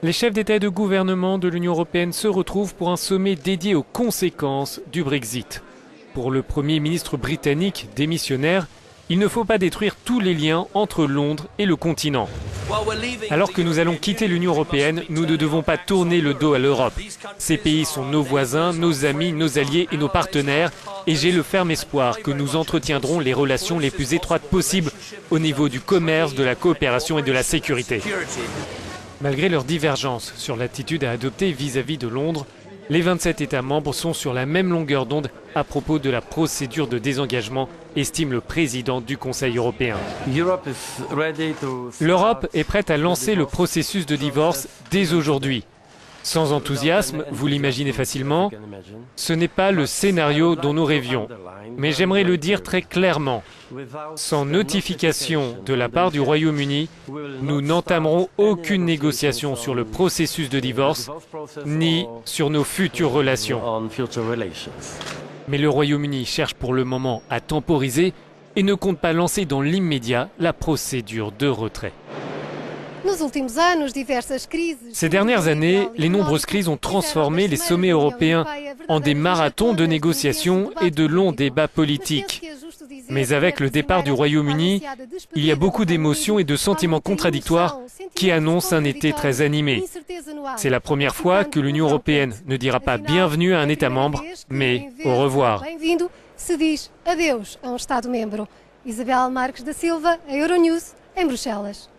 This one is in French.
Les chefs d'État et de gouvernement de l'Union européenne se retrouvent pour un sommet dédié aux conséquences du Brexit. Pour le Premier ministre britannique démissionnaire, il ne faut pas détruire tous les liens entre Londres et le continent. Alors que nous allons quitter l'Union européenne, nous ne devons pas tourner le dos à l'Europe. Ces pays sont nos voisins, nos amis, nos alliés et nos partenaires. Et j'ai le ferme espoir que nous entretiendrons les relations les plus étroites possibles au niveau du commerce, de la coopération et de la sécurité. Malgré leurs divergences sur l'attitude à adopter vis-à-vis de Londres, les 27 États membres sont sur la même longueur d'onde à propos de la procédure de désengagement, estime le président du Conseil européen. L'Europe est prête à lancer le processus de divorce dès aujourd'hui. Sans enthousiasme, vous l'imaginez facilement, ce n'est pas le scénario dont nous rêvions. Mais j'aimerais le dire très clairement. Sans notification de la part du Royaume-Uni, nous n'entamerons aucune négociation sur le processus de divorce, ni sur nos futures relations. Mais le Royaume-Uni cherche pour le moment à temporiser et ne compte pas lancer dans l'immédiat la procédure de retrait. Ces dernières années, les nombreuses crises ont transformé les sommets européens en des marathons de négociations et de longs débats politiques. Mais avec le départ du Royaume-Uni, il y a beaucoup d'émotions et de sentiments contradictoires qui annoncent un été très animé. C'est la première fois que l'Union européenne ne dira pas bienvenue à un État membre, mais au revoir. Isabel Marques da Silva, Euronews, em Bruxelas.